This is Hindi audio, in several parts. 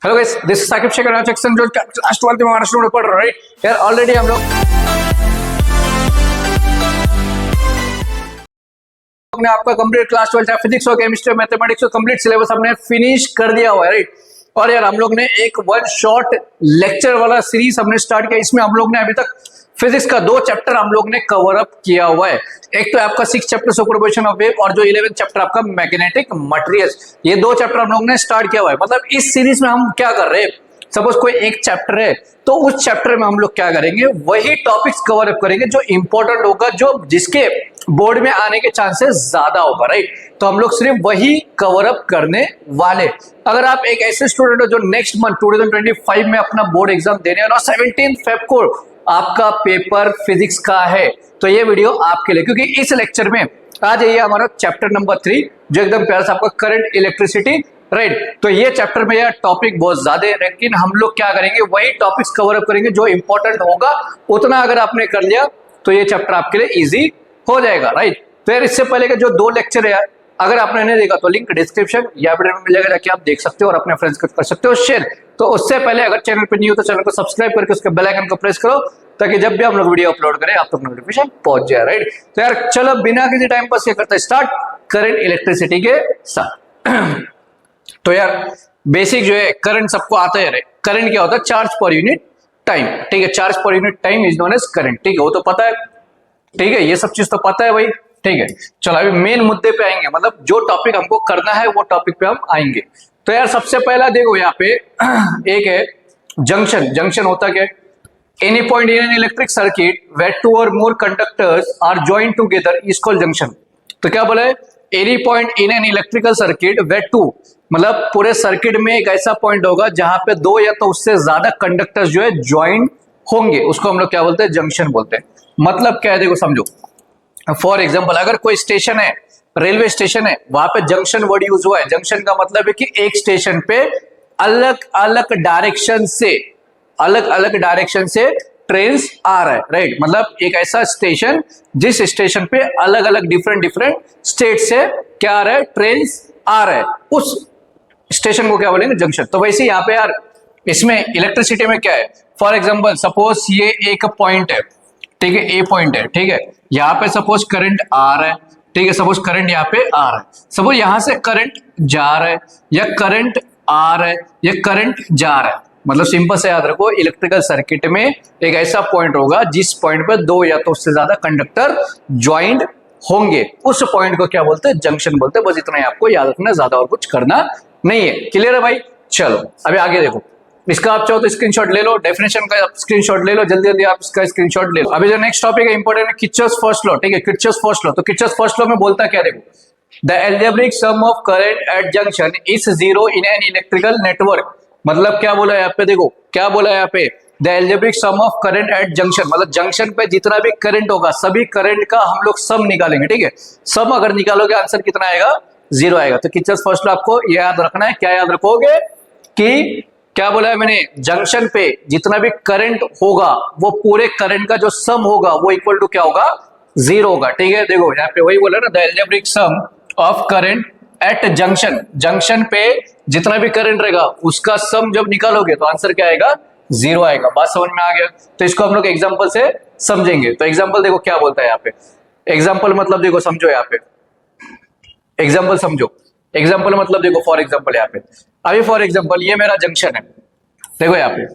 Hello guys, this is Saqib Shekhar section जो क्लास 12 में महाराष्ट्र में पढ़ रहे हैं यार। ऑलरेडी हम लोग ने आपका कंप्लीट क्लास 12 फिजिक्स और केमिस्ट्री मैथमेटिक्स और कंप्लीट सिलेबस हमने फिनिश कर दिया हुआ है, राइट। और यार हम लोग ने एक वन शॉट लेक्चर वाला सीरीज हमने स्टार्ट किया। इसमें हम लोग ने अभी तक फिजिक्स का 2 चैप्टर हम लोग ने कवर अप किया हुआ है। एक तो आपका 6 चैप्टर सुपरपोजिशन ऑफ वेव और जो 11 चैप्टर आपका मैग्नेटिक मटेरियल्स, ये 2 चैप्टर हम लोग ने स्टार्ट किया हुआ है। मतलब इस सीरीज में हम क्या कर रहे हैं, सपोज कोई एक चैप्टर है तो उस चैप्टर में हम लोग क्या करेंगे, वही टॉपिक्स कवर अप करेंगे जो इंपॉर्टेंट होगा, जो जिसके बोर्ड में आने के चांसेस ज्यादा होगा, राइट। तो हम लोग सिर्फ वही कवर अप करने वाले। अगर आप एक ऐसे स्टूडेंट हो जो नेक्स्ट मंथ 2025 में अपना बोर्ड एग्जाम देने वाला 17 फेब को आपका पेपर फिजिक्स का है, तो ये वीडियो आपके लिए, क्योंकि इस लेक्चर में आ जाइए हमारा चैप्टर नंबर 3 जो एकदम प्यारा सा आपका करंट इलेक्ट्रिसिटी, राइट। तो ये चैप्टर में यार टॉपिक बहुत ज्यादा है, लेकिन हम लोग क्या करेंगे, वही टॉपिक्स कवर अप करेंगे जो इंपॉर्टेंट होगा। उतना अगर आपने कर लिया तो ये चैप्टर आपके लिए इजी हो जाएगा, राइट। तो यार इससे पहले के जो 2 लेक्चर है, अगर आपने नहीं देखा तो लिंक डिस्क्रिप्शन या वीडियो में मिलेगा, जाके आप देख सकते हो और अपने फ्रेंड्स को कर सकते हो शेयर। तो उससे पहले अगर चैनल पे न्यू हो तो चैनल को सब्सक्राइब करके उसके बेल आइकन को प्रेस करो, ताकि जब भी हम लोग वीडियो अपलोड करें आप तक नोटिफिकेशन पहुंच जाए, राइट। तो यार चलो बिना किसी टाइम पास ये करते स्टार्ट करंट इलेक्ट्रिसिटी के साथ। तो यार बेसिक जो है करंट सबको आता है, करंट क्या होता है, चार्ज पर यूनिट टाइम, ठीक है। चार्ज पर unit time is known as current, ठीक है, वो तो पता है, ठीक है, ये सब चीज तो पता है भाई, ठीक है। चलो अभी मेन मुद्दे पे आएंगे, मतलब जो टॉपिक हमको करना है वो टॉपिक पे हम आएंगे। तो यार सबसे पहला देखो यहाँ पे एक है जंक्शन। जंक्शन होता क्या है, any point in an electric circuit where 2 or more conductors are joined together is called junction। तो क्या बोला है, any point in an electrical circuit where 2, मतलब पूरे सर्किट में एक ऐसा पॉइंट होगा जहां पे 2 या तो उससे ज्यादा कंडक्टर्स जो है ज्वाइन होंगे, उसको हम लोग क्या बोलते हैं, जंक्शन बोलते हैं। मतलब क्या है देखो समझो, फॉर एग्जाम्पल अगर कोई स्टेशन है, रेलवे स्टेशन है, वहां पे जंक्शन वर्ड यूज हुआ है। जंक्शन का मतलब है कि एक स्टेशन पे अलग अलग डायरेक्शन से ट्रेन्स आ रहा है, राइट। मतलब एक ऐसा स्टेशन जिस स्टेशन पे अलग अलग डिफरेंट स्टेट से क्या आ रहा है, ट्रेन्स आ रहा है, उस स्टेशन को क्या बोलेंगे, जंक्शन। तो वैसे यहाँ पे यार इसमें इलेक्ट्रिसिटी में क्या है, फॉर एग्जाम्पल सपोज ये एक पॉइंट है, ठीक है, ए पॉइंट है, ठीक है, यहाँ पे सपोज करंट आ रहा है, ठीक है, सपोज करंट यहाँ पे आ रहा है, सपोज यहां से करंट जा रहा है या करंट आ रहा है या करंट जा रहा है। मतलब सिंपल से याद रखो, इलेक्ट्रिकल सर्किट में एक ऐसा पॉइंट होगा जिस पॉइंट पे 2 या तो उससे ज्यादा कंडक्टर ज्वाइंट होंगे, उस पॉइंट को क्या बोलते हैं, जंक्शन बोलते हैं। बस इतना ही आपको याद रखना, ज्यादा और कुछ करना नहीं है। क्लियर है भाई। चलो अभी आगे देखो, इसका आप चाहो तो स्क्रीनशॉट ले लो, डेफिनेशन का स्क्रीनशॉट ले लो, जल्दी जल्दी आप इसका स्क्रीनशॉट ले लो। अभी जो नेक्स्ट टॉपिक है इंपॉर्टेंट है, किर्चॉफ्स फर्स्ट लॉ, ठीक है, किर्चॉफ्स फर्स्ट लॉ। तो किर्चॉफ्स फर्स्ट लॉ में बोलता क्या, देखो, the algebraic sum of current eight junction is 0 in an electrical network. मतलब क्या बोला है यहाँ पे, देखो क्या बोला है यहाँ पे, the algebraic sum of current eight junction, मतलब जंक्शन पे जितना भी करंट होगा सभी करंट का हम लोग सम निकालेंगे, ठीक है। सम अगर निकालोगे आंसर कितना आएगा, 0 आएगा। तो किर्चॉफ्स फर्स्ट लॉ आपको याद रखना है। क्या याद रखोगे कि क्या बोला है मैंने, जंक्शन पे जितना भी करंट होगा वो पूरे करंट का जो सम होगा वो इक्वल टू क्या होगा, 0 होगा, ठीक है। देखो यहाँ पे वही बोला ना, the algebraic sum of current eight junction, junction पे जितना भी करंट रहेगा उसका सम जब निकालोगे तो आंसर क्या आएगा, 0 आएगा। बात समझ में आ गया। तो इसको हम लोग एग्जांपल से समझेंगे। तो एग्जांपल देखो क्या बोलता है यहाँ पे, एग्जांपल मतलब देखो समझो, यहाँ पे एग्जांपल समझो, एग्जांपल मतलब देखो, फॉर एग्जांपल यहाँ पे अभी फॉर एग्जांपल ये मेरा जंक्शन है, देखो यहाँ पे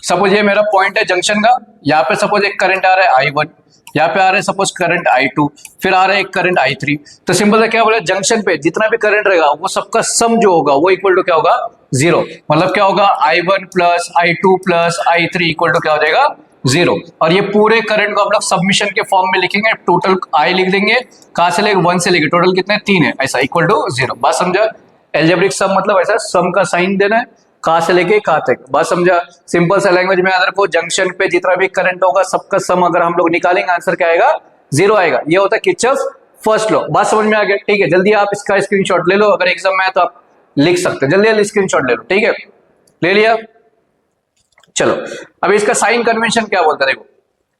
सपोज ये मेरा पॉइंट है जंक्शन का, यहाँ पे सपोज एक करंट आ रहा है I1, यहाँ पे आ रहा है सपोज करंट I2, फिर आ रहा है एक करंट I3। तो सिंपल से क्या बोला, जंक्शन पे जितना भी करंट रहेगा वो सबका सम जो होगा वो इक्वल टू क्या होगा, 0। मतलब क्या होगा, I1 plus I2 plus I3 equal to क्या हो जाएगा, 0। और ये पूरे करंट को हम लोग सबमिशन के फॉर्म में लिखेंगे, टोटल I लिख देंगे, कहां से लेके 1 से लेके टोटल कितने 3 है, ऐसा इक्वल टू 0। बात समझा। एल्जेब्रिक सम मतलब ऐसा सम का साइन देना है, कहां से लेके कहां तक। बात समझा। सिंपल सा लैंग्वेज में याद रखो, जंक्शन पे जितना भी करंट होगा सबका सम अगर हम लोग निकालेंगे आंसर क्या आएगा, 0 आएगा। ये होता है किर्चॉफ्स फर्स्ट लॉ। बात समझ में आ गया, ठीक है। जल्दी आप इसका स्क्रीनशॉट ले लो, अगर एग्जाम में है तो आप लिख सकते हैं, जल्दी जल्दी स्क्रीनशॉट ले लो, ठीक है। ले लिया। चलो अभी इसका साइन कन्वेंशन क्या बोलता है, देखो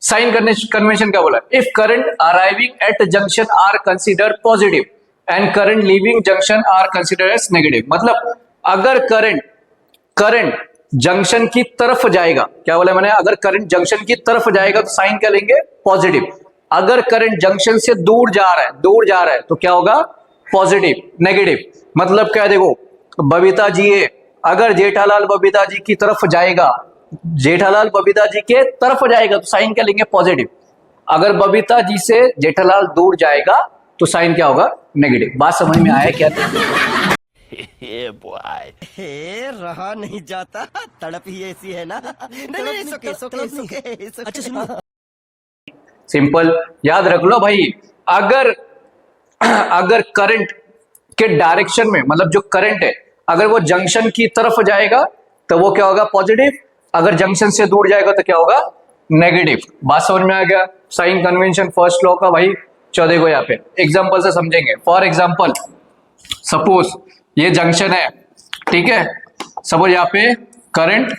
साइन कन्वेंशन क्या बोला, if current arriving at junction are consider positive and current leaving junction are consider as negative. मतलब अगर करंट करंट जंक्शन की तरफ जाएगा, क्या बोला मैंने, अगर करंट जंक्शन की तरफ जाएगा तो साइन क्या लेंगे, पॉजिटिव। अगर करंट जंक्शन से दूर जा रहा है तो क्या होगा, पॉजिटिव। नेगेटिव मतलब क्या, देखो बबीता जी है, अगर जेठालाल बबीता जी की तरफ जाएगा, जेठालाल बबीता जी के तरफ जाएगा तो साइन क्या लेंगे, पॉजिटिव। अगर बबीता जी से जेठालाल दूर जाएगा तो साइन क्या होगा, नेगेटिव। बात समझ में आया क्या? रहा नहीं जाता, तड़प ही ऐसी है ना। अच्छा सुनो, सिंपल याद रख लो भाई। अगर अगर करंट के डायरेक्शन में, मतलब जो करंट है अगर वो जंक्शन की तरफ जाएगा तो वो क्या होगा, पॉजिटिव। अगर जंक्शन से दूर जाएगा तो क्या होगा, नेगेटिव। बात समझ में आ गया? साइन कन्वेंशन फर्स्ट लॉ का भाई। चलो देखो यहाँ पे एग्जांपल से समझेंगे। फॉर एग्जांपल सपोज ये जंक्शन है, ठीक है, सपोज यहाँ पे करंट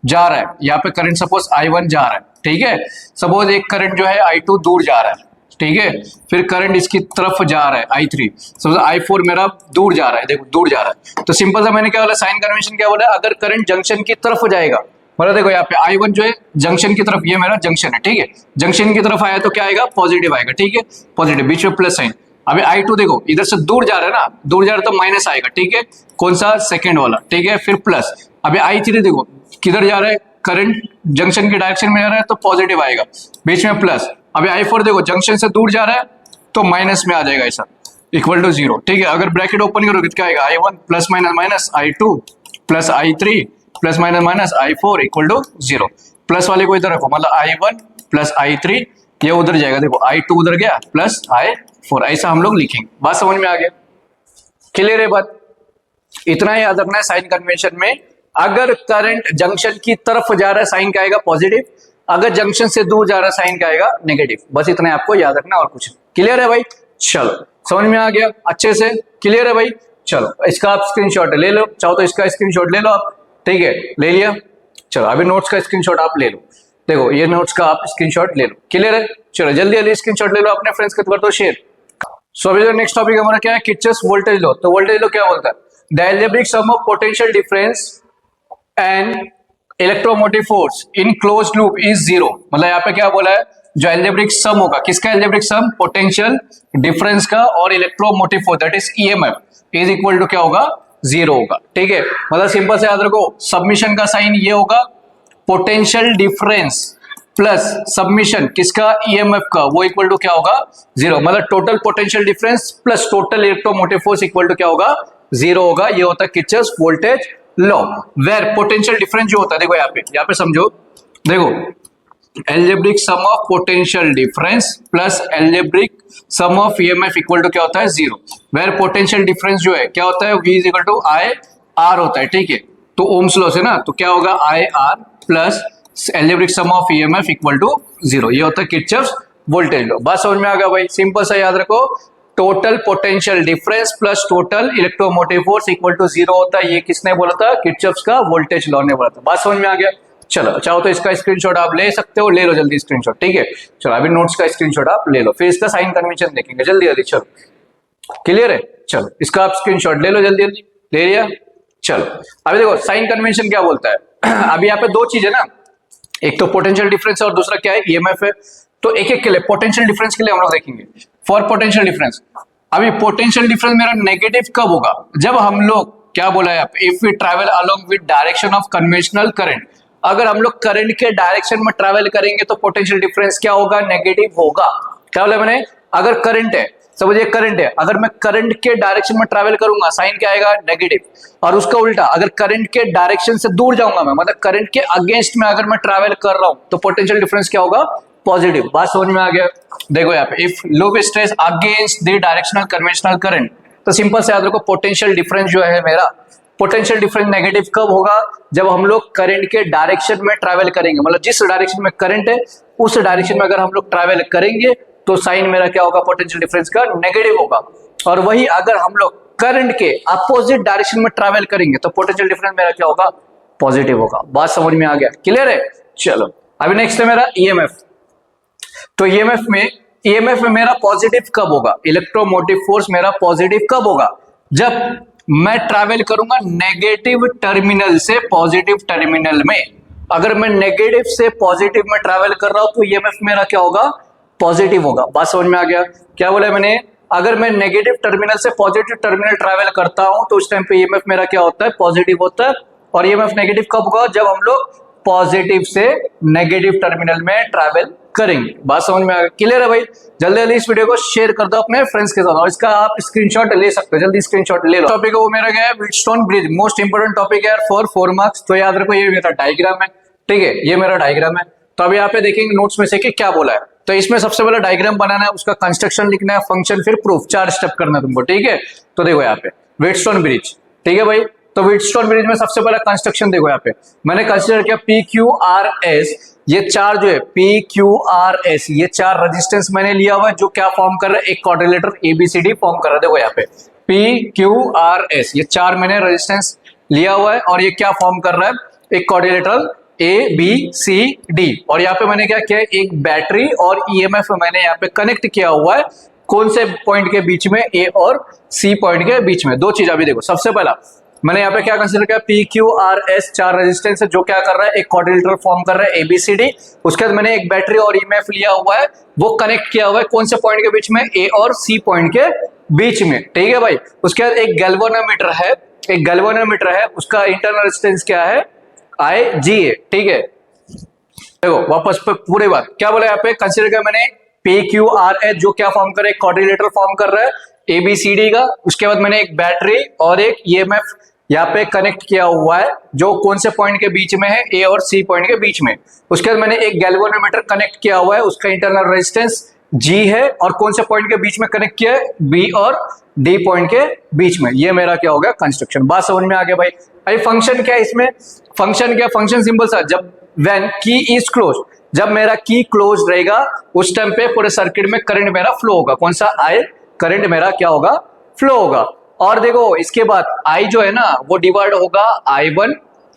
जा रहा है, यहाँ पे करंट सपोज I1 जा रहा है, ठीक है। सपोज एक करंट जो है I2 दूर जा रहा है, ठीक है, फिर करंट इसकी तरफ जा रहा है I3, सपोज I4 मेरा दूर जा रहा है, देखो दूर जा रहा है। तो सिंपल सा मैंने क्या बोला, साइन कन्वेंशन क्या बोला, अगर करंट जंक्शन की तरफ जाएगा, मतलब देखो यहाँ पे I1 जो है जंक्शन की तरफ, ये मेरा जंक्शन है, ठीक है, जंक्शन की तरफ आया तो क्या आएगा, पॉजिटिव आएगा, ठीक है, पॉजिटिव, बीच में प्लस साइन। अभी I2 देखो इधर से दूर जा रहा है ना, दूर जा रहा है तो माइनस आएगा, ठीक है, कौन सा, सेकंड वाला, ठीक है, फिर प्लस। अभी I3 देखो किधर जा रहा है, करंट जंक्शन के डायरेक्शन में जा रहा है तो पॉजिटिव आएगा, बीच में प्लस। अभी I4 देखो जंक्शन से दूर जा रहा है तो माइनस में आ जाएगा, ऐसा इक्वल टू 0, ठीक है। अगर ब्रैकेट ओपन करोगे तो क्या आएगा, I1 plus minus minus I2 plus I3 plus minus minus I4 equal to 0। Plus वाले को इधर रखो, मतलब I1 प्लस I3, ये उधर जाएगा, देखो I2 उधर गया प्लस I4, ऐसा हम लोग लिखेंगे। बात समझ में आ गया? क्लियर है बात? इतना ही याद रखना है साइन कन्वेंशन में। अगर करंट जंक्शन की तरफ जा रहा है साइन क्या आएगा, पॉजिटिव। अगर जंक्शन से दूर जा रहा है साइन क्या आएगा, नेगेटिव। बस इतना ही आपको याद रखना, और कुछ। क्लियर है भाई? चलो समझ में आ गया अच्छे से? क्लियर है भाई? चलो इसका आप स्क्रीनशॉट ले लो, चाहो तो इसका स्क्रीनशॉट ले लो आप, ठीक है, ले लिया। चलो अभी नोट्स का स्क्रीनशॉट आप ले लो, देखो ये नोट्स का आप स्क्रीनशॉट ले लो। क्लियर है? चलो जल्दी जल्दी स्क्रीनशॉट ले लो, अपने फ्रेंड्स के कर दो शेयर। सो अभी नेक्स्ट टॉपिक हमारा क्या है, किर्चॉफ्स वोल्टेज लॉ। तो वोल्टेज लॉ क्या बोलता है, the algebraic sum of potential difference and electromotive force in close loop is 0। मतलब यहाँ पे क्या बोला है, जो अलजेब्रिक सम होगा, किसका अलजेब्रिक सम, पोटेंशियल डिफरेंस का और electromotive force that is EMF is equal to क्या होगा, 0 होगा, ठीक है। मतलब सिंपल से याद रखो, सबमिशन का साइन ये होगा, पोटेंशियल डिफरेंस प्लस सबमिशन किसका, EMF का, वो इक्वल टू क्या होगा, 0। मतलब total potential difference plus total electromotive force equal to क्या होगा, 0 होगा। ये होता है Kirchhoff's voltage law, where potential difference जो होता है, देखो यहाँ पे समझो, देखो algebraic sum of potential difference plus algebraic sum of EMF equal to क्या होता है, 0। वेयर पोटेंशियल डिफरेंस जो है क्या होता है, V is equal to IR होता है, ठीक है। तो ओम्स लॉ से ना, तो क्या होगा, IR plus algebraic sum of EMF equal to 0। ये होता है किर्चॉफ्स वोल्टेज लॉ। बात समझ में आ गया भाई? सिंपल सा याद रखो, total potential difference plus total electromotive force equal to 0 होता है। ये किसने बोला था, किर्चॉफ्स का वोल्टेज लॉ ने बोला था। बात समझ में आ गया? चलो चाहो तो इसका स्क्रीनशॉट आप ले सकते हो, ले लो जल्दी स्क्रीनशॉट, ठीक है। चलो अभी नोट्स का स्क्रीनशॉट आप ले लो, फिर इसका साइन कन्वेंशन देखेंगे जल्दी जल्दी। चलो क्लियर है? चलो इसका आप स्क्रीनशॉट ले लो जल्दी जल्दी, ले लिया। चलो अभी देखो साइन कन्वेंशन क्या बोलता है। अभी यहाँ पे दो चीज है ना, एक तो पोटेंशियल डिफरेंस और दूसरा क्या है, EMF है। तो एक एक के लिए, पोटेंशियल डिफरेंस के लिए हम लोग देखेंगे। फॉर पोटेंशियल डिफरेंस, अभी पोटेंशियल डिफरेंस मेरा नेगेटिव कब होगा, जब हम लोग, क्या बोला है, if we travel along with direction of conventional current. अगर हम लोग करंट के डायरेक्शन में ट्रैवल करेंगे तो पोटेंशियल डिफरेंस क्या होगा, नेगेटिव होगा। क्या बोला मैंने, अगर करंट है, समझिए करंट है, अगर मैं करंट के डायरेक्शन में ट्रैवल करूंगा साइन क्या आएगा, नेगेटिव। और उसका उल्टा, अगर करंट के डायरेक्शन से दूर जाऊंगा मैं, मतलब करंट के अगेंस्ट में अगर मैं ट्रैवल कर रहा हूं तो पोटेंशियल डिफरेंस क्या होगा, पॉजिटिव। बात समझ में आ गया? देखो यहाँ पे, if loop stress against the directional conventional current, तो सिंपल से याद रखो, पोटेंशियल डिफरेंस जो है मेरा, पोटेंशियल डिफरेंस नेगेटिव कब होगा, जब हम लोग करंट के डायरेक्शन में ट्रैवल करेंगे। मतलब जिस डायरेक्शन में करंट है उस डायरेक्शन में अगर हम लोग ट्रैवल करेंगे तो साइन मेरा क्या होगा, पोटेंशियल डिफरेंस का नेगेटिव होगा। और वही अगर हम लोग करंट के अपोजिट डायरेक्शन में ट्रैवल करेंगे तो पोटेंशियल डिफरेंस मेरा क्या होगा, पॉजिटिव होगा। बात समझ में आ गया? क्लियर है? चलो अभी नेक्स्ट है मेरा EMF। तो EMF में मेरा पॉजिटिव कब होगा, इलेक्ट्रोमोटिव फोर्स मेरा पॉजिटिव कब होगा, जब मैं ट्रैवल करूंगा नेगेटिव टर्मिनल से पॉजिटिव टर्मिनल में। अगर मैं नेगेटिव से पॉजिटिव में ट्रैवल कर रहा हूं तो ईएमएफ मेरा क्या होगा, पॉजिटिव होगा। बात समझ में आ गया? क्या बोला मैंने, अगर मैं नेगेटिव टर्मिनल से पॉजिटिव टर्मिनल ट्रैवल करता हूं तो उस टाइम पे ईएमएफ मेरा क्या होता है, पॉजिटिव होता है। और ईएमएफ नेगेटिव कब होगा, जब हम लोग पॉजिटिव से नेगेटिव टर्मिनल में ट्रैवल करेंगे। बात समझ में आ गई? क्लियर है भाई? जल्दी जल्दी इस वीडियो को शेयर कर दो अपने फ्रेंड्स के साथ और इसका आप स्क्रीनशॉट ले सकते हो, जल्दी स्क्रीनशॉट ले लो। टॉपिक वो मेरा गया है Wheatstone bridge, most important topic है फॉर 4 मार्क्स। तो याद रखो ये मेरा डायग्राम है, ठीक है, ये मेरा डायग्राम है। तो अभी यहाँ पे देखेंगे नोट्स में से कि क्या बोला है। तो इसमें सबसे पहले डायग्राम बनाना है, उसका कंस्ट्रक्शन लिखना है, फंक्शन, फिर प्रूफ, 4 स्टेप करना है तुमको, ठीक है। तो देखो यहाँ पे व्हीटस्टोन ब्रिज, ठीक है भाई। तो व्हीटस्टोन ब्रिज में सबसे पहला कंस्ट्रक्शन देखो, यहाँ पे मैंने कंसीडर किया पी क्यू आर एस, ये 4 जो है पी क्यू आर एस, ये 4 रेजिस्टेंस मैंने लिया हुआ है जो क्या फॉर्म कर रहा है, एक क्वाड्रिलेटर एबीसीडी फॉर्म कर रहा है। देखो यहाँ पे पी क्यू आर एस, ये 4 मैंने रेजिस्टेंस लिया हुआ है और ये क्या फॉर्म कर रहा है, एक quadrilateral A B C D. और यहाँ पे मैंने क्या किया, एक बैटरी और ईएमएफ मैंने यहाँ पे कनेक्ट किया हुआ है, कौन से पॉइंट के बीच में, ए और सी पॉइंट के बीच में। 2 चीज अभी देखो, सबसे पहला मैंने यहाँ पे क्या कंसीडर किया, P Q R S 4 resistance है जो क्या कर रहा है, एक क्वाड्रिलेटर फॉर्म कर रहा है एबीसीडी। उसके बाद मैंने एक बैटरी और ईएमएफ लिया हुआ है, वो कनेक्ट किया हुआ है कौन से पॉइंट के बीच में, ए और सी पॉइंट के बीच में, ठीक है भाई। उसके बाद एक गैल्वेनोमीटर है, एक गैल्वेनोमीटर है, उसका इंटरनल रेजिस्टेंस क्या है, आई जी है, ठीक है। देखो वापस पे पूरी बात क्या बोला यहाँ पे, कंसीडर किया मैंने पी क्यू आर एस जो क्या फॉर्म कर रहा है, क्वाड्रिलेटर फॉर्म कर रहा है एबीसीडी का। उसके बाद मैंने एक बैटरी और एक ईएमएफ यहाँ पे कनेक्ट किया हुआ है जो कौन से पॉइंट के बीच में है, ए और सी पॉइंट के बीच में। उसके बाद मैंने एक गैल्वेनोमीटर कनेक्ट किया हुआ है, उसका इंटरनल रेजिस्टेंस जी है और कौन से पॉइंट के बीच में कनेक्ट किया है, बी और डी पॉइंट के बीच में। ये मेरा क्या हो गया, कंस्ट्रक्शन। बात समझ में आ गया भाई? अभी फंक्शन क्या है इसमें, फंक्शन क्या, फंक्शन सिंपल सा, जब व्हेन की इज क्लोज, जब मेरा की क्लोज रहेगा उस टाइम पे पूरे सर्किट में करंट मेरा फ्लो होगा, कौन सा, आई करंट मेरा क्या होगा, फ्लो होगा। और देखो इसके बाद आई जो है ना वो डिवाइड होगा I1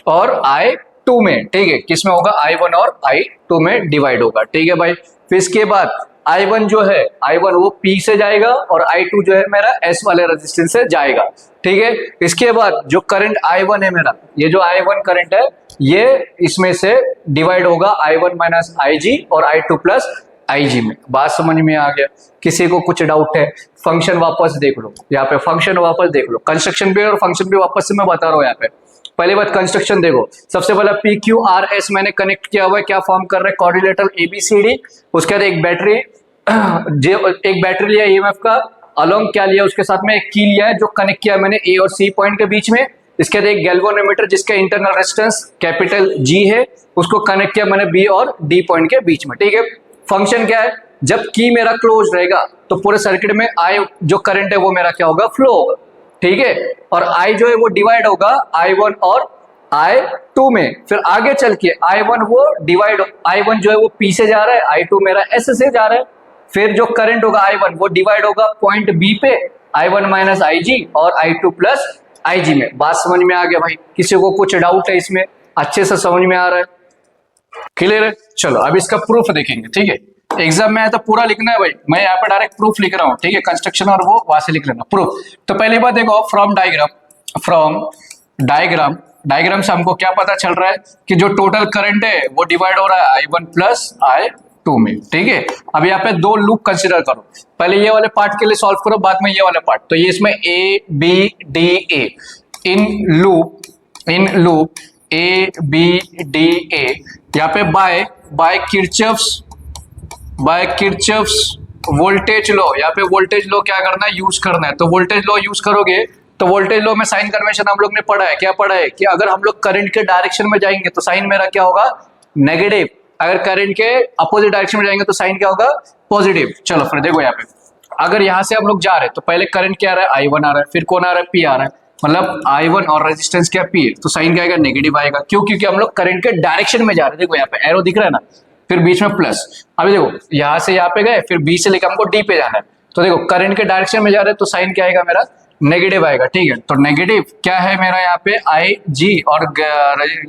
और I2 में, ठीक है, किसमें होगा, I1 और I2 में डिवाइड होगा, ठीक है भाई। फिर इसके बाद I1 जो है, I1 वो P से जाएगा और I2 जो है मेरा S वाले रेजिस्टेंस से जाएगा, ठीक है। इसके बाद जो करंट I1 है मेरा, ये जो I1 करंट है ये इसमें से डिवाइड होगा I1 माइनस IG और I2 प्लस IG में। बात समझ में आ गया? किसी को कुछ डाउट है, फंक्शन वापस देख लो, यहाँ पे फंक्शन वापस देख लो, कंस्ट्रक्शन भी और फंक्शन भी वापस से मैं बता रहा हूँ। यहाँ पे पहली बात कंस्ट्रक्शन देखो, सबसे पहला पी क्यू आर एस मैंने कनेक्ट किया हुआ है, क्या फॉर्म कर रहा है, क्वाड्रिलेटर एबीसीडी। उसके बाद एक बैटरी एक बैटरी लिया ईएमएफ का, अलोंग क्या लिया, उसके साथ में एक की लिया है जो कनेक्ट किया मैंने ए और सी पॉइंट के बीच में। इसके बाद एक गैल्वेनोमीटर जिसका इंटरनल रेजिस्टेंस कैपिटल जी है, उसको कनेक्ट किया मैंने बी और डी पॉइंट के बीच में, ठीक है। फंक्शन क्या है, जब की मेरा क्लोज रहेगा तो पूरे सर्किट में आई जो करंट है वो मेरा क्या होगा, फ्लो होगा, ठीक है। और आई जो है वो डिवाइड होगा I1 और I2 में। फिर आगे चल के I1 वो डिवाइड, I1 जो है वो P से जा रहा है, I2 मेरा S से जा रहा है। फिर जो करंट होगा I1 वो डिवाइड होगा पॉइंट B पे, I1 माइनस IG और I2 प्लस IG में। बात समझ में आ गया भाई? किसी को कुछ डाउट है इसमें, अच्छे से समझ में आ रहा है, क्लियर है? चलो अब इसका प्रूफ देखेंगे, ठीक है। एग्जाम में आया तो पूरा लिखना है भाई, मैं यहाँ पे डायरेक्ट प्रूफ लिख रहा हूँ, ठीक है, कंस्ट्रक्शन और वो वहां से लिख लेना प्रूफ। तो पहली बात देखो, फ्रॉम डायग्राम से हमको क्या पता चल रहा है कि जो टोटल करंट है वो डिवाइड हो रहा है I1 प्लस I2 में, ठीक है। अब यहाँ पे 2 लूप कंसिडर करो, पहले ये वाले पार्ट के लिए सॉल्व करो, बाद में ये वाले पार्ट। तो ये इसमें A B D A in loop A B D A, यहाँ पे बाय किरचॉफ्स वोल्टेज लॉ, यहाँ पे वोल्टेज लॉ क्या करना है, यूज करना है। तो वोल्टेज लॉ यूज करोगे तो वोल्टेज लॉ में साइन कन्वेंशन हम लोग ने पढ़ा है, क्या पढ़ा है कि अगर हम लोग करंट के डायरेक्शन में जाएंगे तो साइन मेरा क्या होगा, नेगेटिव। अगर करंट के अपोजिट डायरेक्शन में जाएंगे तो साइन क्या होगा, पॉजिटिव। चलो फिर देखो यहाँ पे, अगर यहाँ से हम लोग जा रहे हैं तो पहले करंट क्या आ रहा है, I1 आ रहा है, फिर कौन आ रहा है, P आ रहा है, मतलब I1 और रेजिस्टेंस क्या P है, तो साइन क्या आएगा, नेगेटिव आएगा। क्यों? क्योंकि हम लोग करंट के डायरेक्शन में जा रहे हैं। देखो यहाँ पे एरो दिख रहा है ना, फिर बीच में प्लस। अभी देखो यहाँ से यहाँ पे गए, फिर B से लेकर हमको D पे जाना है, तो देखो करंट के डायरेक्शन में जा रहे हैं तो साइन क्या आएगा मेरा, नेगेटिव आएगा, ठीक है। तो नेगेटिव क्या है मेरा यहाँ पे IG और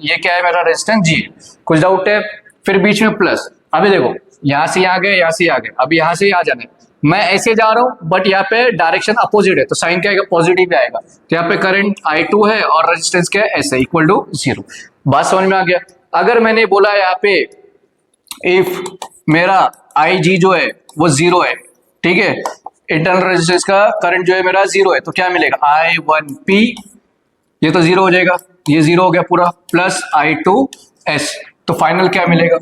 ये क्या है मेरा रेजिस्टेंस G। कुछ डाउट है? फिर बीच में प्लस। अभी देखो यहाँ से यहाँ गए, यहाँ से यहाँ गए, अब यहाँ से यहाँ जाना है, मैं ऐसे जा रहा हूं बट यहाँ पे डायरेक्शन अपोजिट है, तो साइन क्या आएगा, पॉजिटिव आएगा। तो यहाँ पे करंट I2 है और रेजिस्टेंस क्या है, ऐसे इक्वल टू 0। बात समझ में आ गया। अगर मैंने बोला यहाँ पे इफ मेरा IG जो है वो 0 है, ठीक है, इंटरनल रेजिस्टेंस का करंट जो है मेरा 0 है, तो क्या मिलेगा, I1P, ये तो 0 हो जाएगा, ये 0 हो गया पूरा, प्लस I2S। तो फाइनल क्या मिलेगा,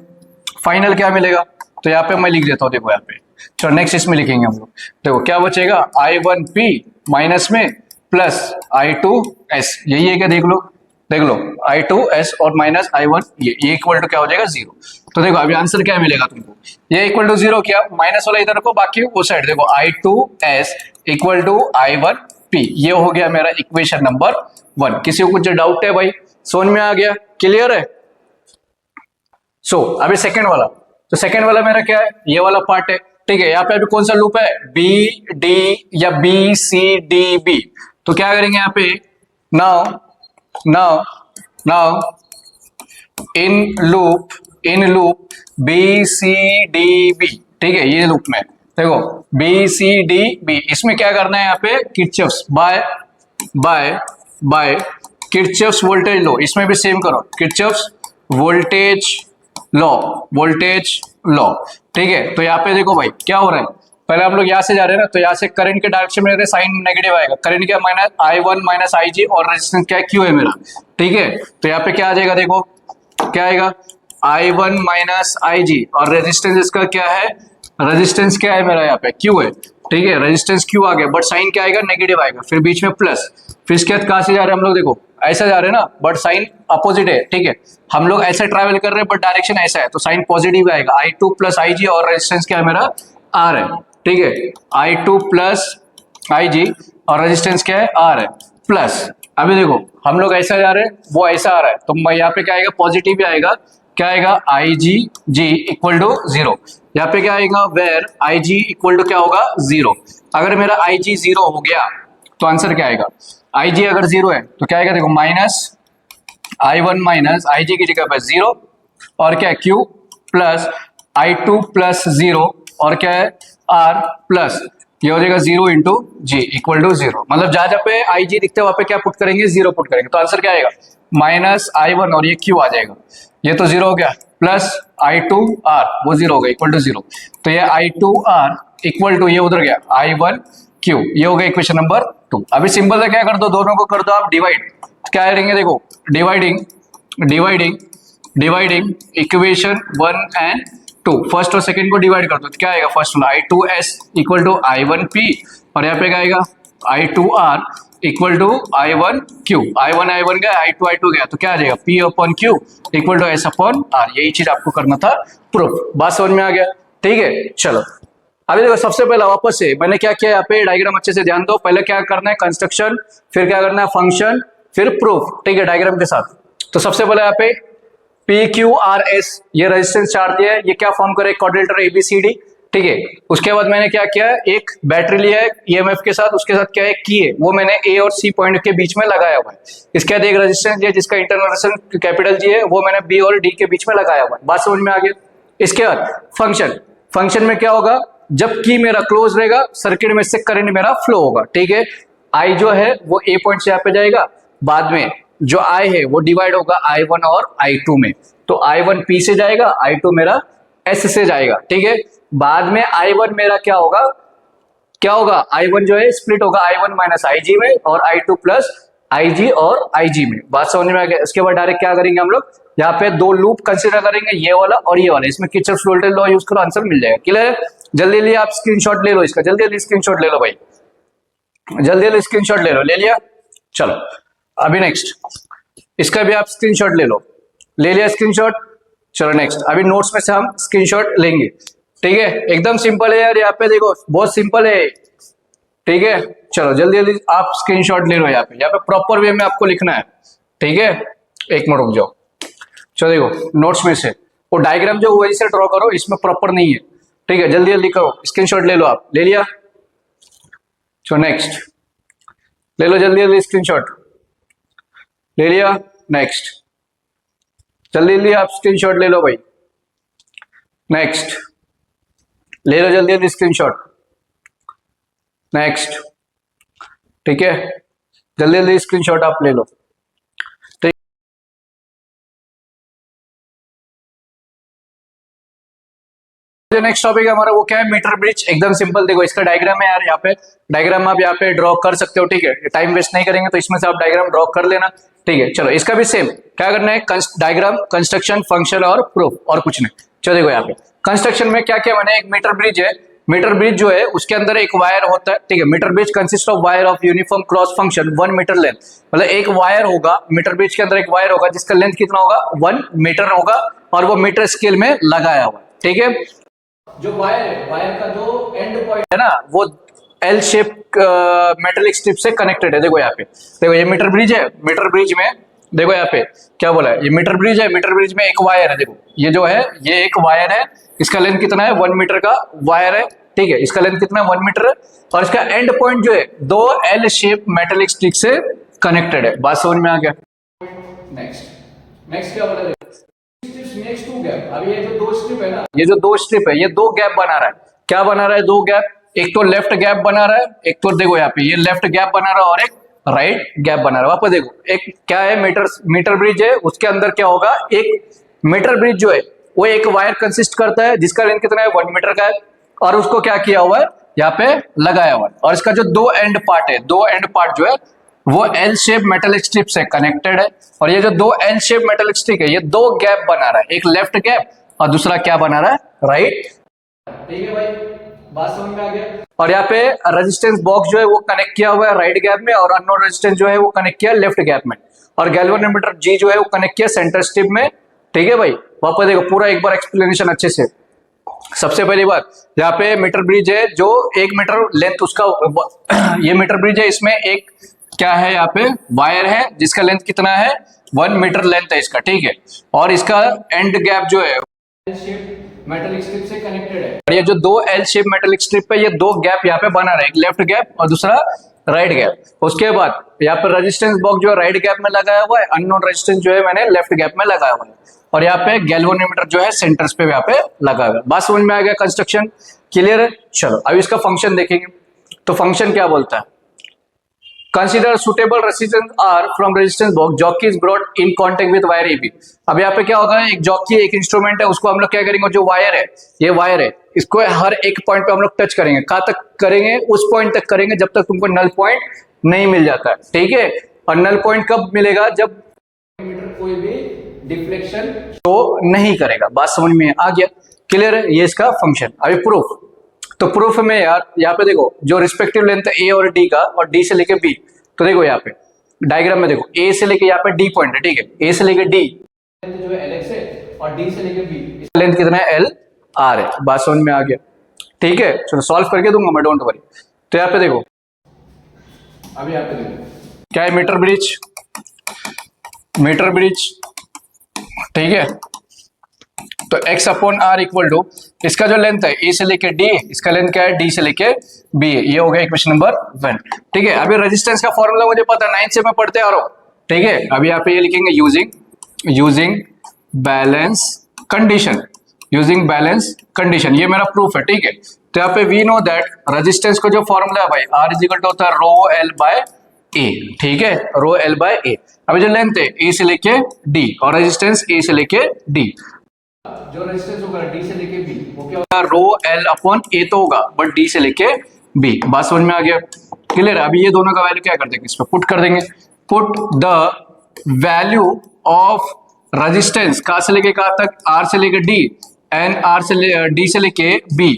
फाइनल क्या मिलेगा, तो यहाँ पे मैं लिख देता हूँ, देखो यहाँ पे, चलो नेक्स्ट इसमें लिखेंगे हम लोग। देखो क्या बचेगा, I1P माइनस में प्लस I2S, यही है क्या, देख लो देख लो, I2S और माइनस I1, ये इक्वल टू क्या हो जाएगा, 0। तो देखो अभी आंसर क्या मिलेगा तुमको, ये इक्वल टू 0 किया, माइनस वाला इधर रखो, बाकी वो साइड देखो, I2S इक्वल टू I1P, ये हो गया मेरा इक्वेशन नंबर 1। किसी को कुछ डाउट है भाई, समझ में आ गया, क्लियर है। सो अभी सेकंड वाला, तो सेकंड वाला मेरा क्या है, ये वाला पार्ट है, ठीक है। यहाँ पे अभी कौन सा लूप है, बी डी या बी सी डी बी, तो क्या करेंगे यहाँ पे, now now now in loop B C D B, ठीक है, ये लूप में देखो बी सी डी बी, इसमें क्या करना है, यहाँ पे Kirchhoff's by Kirchhoff's voltage law, इसमें भी सेम करो, किरचॉफ्स वोल्टेज लॉ, ठीक है। तो यहाँ पे देखो भाई क्या हो रहा है, पहले हम लोग यहाँ से जा रहे हैं ना, तो यहाँ से करंट के डायरेक्शन में साइन नेगेटिव आएगा, करंट क्या माइनस I1 माइनस IG और रेजिस्टेंस क्या है, Q है मेरा, ठीक है। तो यहाँ पे क्या आ जाएगा, देखो क्या आएगा, I1 माइनस IG और रेजिस्टेंस इसका क्या है, रेजिस्टेंस क्या है मेरा यहाँ पे, Q है, ठीक है, रेजिस्टेंस Q आ गया, बट साइन क्या आएगा, नेगेटिव आएगा, फिर बीच में प्लस, फिर इसके बाद कहां से जा रहे हैं हम लोग, देखो ऐसा जा रहे हैं ना, बट साइन अपोजिट है, ठीक है, हम लोग ऐसे ट्रैवल कर रहे हैं बट डायरेक्शन ऐसा है, तो साइन पॉजिटिव आएगा, I2 प्लस IG और रेजिस्टेंस क्या है मेरा, R है, ठीक है, I2 प्लस IG और रेजिस्टेंस क्या है, R है, प्लस अभी देखो हम लोग ऐसा जा रहे हैं, वो ऐसा आ रहा है, तो यहाँ पे क्या आएगा, पॉजिटिव भी आएगा, क्या आएगा, IG इक्वल टू 0, यहाँ पे क्या आएगा, वेर IG इक्वल टू क्या होगा, 0। अगर मेरा IG 0 हो गया तो आंसर क्या आएगा, IG अगर 0 है तो क्या आएगा, देखो माइनस I1 माइनस IG की जगह पर 0 और क्या है Q प्लस I2 प्लस 0 और क्या है R प्लस, ये हो जाएगा 0 इंटू G इक्वल टू 0। मतलब जहां जहां पे IG दिखते हैं वहां पे क्या पुट करेंगे, 0 पुट करेंगे, तो आंसर क्या आएगा, माइनस I1 और ये Q आ जाएगा, ये तो 0 हो गया, प्लस I2 R वो 0 हो गया इक्वल टू 0, तो ये I2 R इक्वल टू ये उधर गया I1 Q, ये हो गया इक्वेशन नंबर 2। अभी सिंपल से क्या कर दो, दोनों को कर दो आप डिवाइड, क्या करेंगे, देखो डिवाइडिंग इक्वेशन 1 एंड 2, फर्स्ट और सेकंड को डिवाइड कर दो, तो क्या आएगा, फर्स्ट वाला I2S इक्वल टू I1P और यहाँ पे क्या आएगा, I2R equal to I1Q, I1 गया, I2 गया, तो क्या आ जाएगा, P upon Q equal to S upon R, यही चीज आपको करना था प्रूफ। बात समझ में आ गया, ठीक है। चलो अभी देखो सबसे पहला वापस से मैंने क्या किया, यहाँ पे डायग्राम अच्छे से ध्यान दो, पहले क्या करना है, कंस्ट्रक्शन, फिर क्या करना है, फंक्शन, फिर प्रूफ, ठीक है, डायग्राम के साथ। तो सबसे पहले यहाँ पे PQRS ये रेजिस्टेंस चार्ट दिया है, ये क्या फॉर्म करे, क्वाड्रिलेटरल ABCD, ठीक है। उसके बाद मैंने क्या किया, एक बैटरी लिया है EMF के साथ, उसके साथ क्या है की है, वो मैंने A और C पॉइंट के बीच में लगाया हुआ है। इसके बाद एक रेजिस्टेंस दिया जिसका इंटरनल रेजिस्टेंस कैपिटल G है, वो मैंने B और D के बीच में लगाया हुआ है। बात समझ में आ गया। इसके बाद फंक्शन में क्या होगा, जब की मेरा क्लोज रहेगा सर्किट में से करंट मेरा फ्लो होगा, ठीक है। I जो है वो A पॉइंट से यहाँ पे जाएगा, बाद में जो I है वो डिवाइड होगा I1 और I2 में, तो I1 P से जाएगा, I2 मेरा S से जाएगा, ठीक है। बाद में I1 मेरा क्या होगा I1 जो है स्प्लिट होगा I1 माइनस IG में और I2 प्लस IG और IG में। बात समझ में आ गया। इसके बाद डायरेक्ट क्या करेंगे हम लोग, यहाँ पे दो लूप कंसीडर करेंगे, ये वाला और ये वाला, इसमें किरचॉफ वोल्टेज लॉ यूज करो, आंसर मिल जाएगा। क्लियर है, जल्दी जल्दी आप स्क्रीनशॉट ले लो इसका, जल्दी स्क्रीनशॉट ले लो भाई, जल्दी स्क्रीनशॉट ले लो, ले लिया। चलो अभी नेक्स्ट इसका भी आप स्क्रीनशॉट ले लिया स्क्रीनशॉट। चलो नेक्स्ट अभी नोट्स में से हम स्क्रीनशॉट लेंगे, ठीक है। एकदम सिंपल है यार, यहाँ पे देखो बहुत सिंपल है, ठीक है। चलो जल्दी आप स्क्रीनशॉट ले लो, यहाँ पे प्रॉपर वे में आपको लिखना है, ठीक है। एक मिनट रुक जाओ, चलो देखो नोट्स में से वो डायग्राम जो वही से ड्रॉ करो, इसमें प्रॉपर नहीं है, ठीक है। जल्दी करो, स्क्रीनशॉट ले लो, आप ले लिया। चलो नेक्स्ट ले लो, जल्दी स्क्रीनशॉट ले लिया। नेक्स्ट जल्दी आप स्क्रीनशॉट ले लो भाई, नेक्स्ट ले लो जल्दी स्क्रीनशॉट, नेक्स्ट, ठीक है, जल्दी जल्दी स्क्रीनशॉट आप ले लो। जो नेक्स्ट टॉपिक है हमारा वो क्या है, मीटर ब्रिज। एकदम सिंपल, देखो इसका डायग्राम है यार, यहाँ पे डायग्राम आप यहाँ पे ड्रॉ कर सकते हो, ठीक है। टाइम वेस्ट नहीं करेंगे तो इसमें से आप डायग्राम ड्रॉ कर लेना, ठीक है। चलो इसका भी सेम क्या करना है, डायग्राम, कंस्ट्रक्शन, फंक्शन और प्रूफ, और कुछ नहीं। चलो देखो यहाँ पे कंस्ट्रक्शन में क्या क्या मैंने, एक मीटर ब्रिज है। मीटर ब्रिज जो है उसके अंदर एक वायर होता है, ठीक है। Metre bridge consist of wire of uniform cross function 1 metre length, मतलब एक वायर होगा मीटर ब्रिज के अंदर, एक वायर होगा जिसका लेंथ कितना होगा 1 मीटर होगा, और वो मीटर स्केल में लगाया हुआ, ठीक है। जो वायर है, वायर का जो एंड पॉइंट है ना, वो एल शेप मेटेलिक स्ट्रिप से कनेक्टेड है। देखो यहाँ पे, देखो ये मीटर ब्रिज है। मीटर ब्रिज में देखो यहाँ पे क्या बोला है, ये मीटर ब्रिज है। मीटर ब्रिज में एक वायर है, देखो ये जो है ये एक वायर है, इसका लेंथ कितना है 1 मीटर का वायर है, ठीक है। इसका लेंथ कितना है 1 मीटर है, और इसका एंड पॉइंट जो है 2 एल शेप मेटेलिक स्ट्रिप से कनेक्टेड है। बात समझ में आ गया। नेक्स्ट क्या बोला, नेक्स्ट 2 गैप। अब ये जो 2 स्ट्रिप है ना, ये जो 2 स्ट्रिप है ये 2 गैप बना रहा है। क्या बना रहा है, 2 गैप। एक तो लेफ्ट गैप बना रहा है, एक तो देखो यहाँ पे ये लेफ्ट गैप बना रहा है, और एक राइट गैप बना रहा है। वापस देखो, एक क्या है, मीटर ब्रिज है, उसके अंदर क्या होगा, एक मीटर ब्रिज जो है वो एक वायर कंसिस्ट करता है जिसका लेंथ कितना है 1 मीटर का है, और उसको क्या किया हुआ है यहाँ पे लगाया हुआ है। और इसका जो 2 एंड पार्ट है, 2 एंड पार्ट जो है वो एल शेप मेटेलिक स्ट्रिप से कनेक्टेड है। और ये जो 2 एल शेप मेटेलिक स्ट्रिप है ये 2 गैप बना रहा है, एक लेफ्ट गैप और दूसरा क्या बना रहा है, राइट। ठीक है भाई, बात समझ में आ गया। और यहाँ पे रेजिस्टेंस बॉक्स जो है वो कनेक्ट किया हुआ है राइट गैप में, और अननोन रेजिस्टेंस जो है वो कनेक्ट किया लेफ्ट गैप में, और गैल्वेनोमीटर जी जो है वो कनेक्ट किया सेंटर स्ट्रिप में, ठीक है भाई। वापस देखो पूरा एक बार एक्सप्लेनेशन अच्छे से। सबसे पहली बात, यहाँ पे मीटर ब्रिज है जो 1 मीटर लेंथ उसका, ये मीटर ब्रिज है, इसमें एक क्या है यहाँ पे वायर है जिसका लेंथ कितना है 1 मीटर लेंथ है इसका, ठीक है। और इसका एंड गैप जो है एल शेप मेटेलिक स्ट्रिप से कनेक्टेड है, और ये जो 2 एल शेप मेटेलिक स्ट्रिप है ये 2 गैप यहाँ पे बना रहा है, एक लेफ्ट गैप और दूसरा राइट गैप। उसके बाद यहाँ पे रेजिस्टेंस बॉक्स जो है राइट गैप में लगाया हुआ है, अननोन रेजिस्टेंस जो है मैंने लेफ्ट गैप में लगाया हुआ है, और यहाँ पे गैल्वेनोमीटर जो है सेंटर्स पे यहाँ पे लगा हुआ है। बात समझ में आ गया, कंस्ट्रक्शन क्लियर है। चलो अब इसका फंक्शन देखेंगे। तो फंक्शन क्या बोलता है, Consider suitable resistance R from resistance box. Jockey is brought in contact with wire AB. अब यहाँ पे क्या होगा, एक जॉकी एक इंस्ट्रूमेंट है, उसको हम लोग क्या करेंगे, जो वायर है, ये वायर है, इसको हर एक पॉइंट पे हम लोग टच करेंगे। कहाँ तक करेंगे, उस पॉइंट तक करेंगे जब तक तुमको नल पॉइंट नहीं मिल जाता है, ठीक है। और नल पॉइंट कब मिलेगा, जब कोई भी डिफ्लेक्शन शो नहीं करेगा। बात समझ में आ गया, क्लियर है। ये इसका फंक्शन। अभी प्रूफ, तो प्रूफ में यार यहाँ पे देखो जो रिस्पेक्टिव लेंथ है ए और डी का, और डी से लेके बी, तो देखो यहाँ पे डायग्राम में देखो ए से लेके यहाँ पे डी पॉइंट है, ठीक है। ए से लेके डी जो है LX है, और डी से लेके बी इसका लेंथ कितना है LR है। बात समझ में आ गया, ठीक है। चलो सॉल्व करके दूंगा मैं, डोंट वरी। तो यहाँ पे देखो, अभी यहाँ पे देखो क्या है, मीटर ब्रिज, मीटर ब्रिज, ठीक है। तो x upon R equal to, इसका जो लेंथ है ए से लेके डी, इसका लेंथ क्या है डी से लेके बी है। ये हो गया इक्वेशन नंबर 1, ठीक है। अभी रेजिस्टेंस का फॉर्मूला मुझे पता है, 9th से मैं पढ़ते आ रहा हूं, ठीक है। अभी यहाँ पे ये लिखेंगे using balance condition, using balance condition, ये मेरा प्रूफ है, ठीक है। तो यहाँ पे वी नो दैट रेजिस्टेंस का जो फॉर्मूला है भाई, आर इज इक्वल टू होता है रो एल बाय ए, ठीक है, रो एल बाय ए। अभी जो लेंथ है ए से लेके डी, और रेजिस्टेंस ए से लेके डी, जो रेजिस्टेंस होगा डी से लेके बी, वो क्या होगा, रो एल अपॉन ए तो होगा, बट डी से लेके बी। बात समझ में आ गया, क्लियर। अभी ये दोनों का वैल्यू क्या कर देंगे, इसमें पुट कर देंगे। Put the value of resistance कहां से लेके कहां तक, आर से लेके डी एंड आर से डी से लेके बी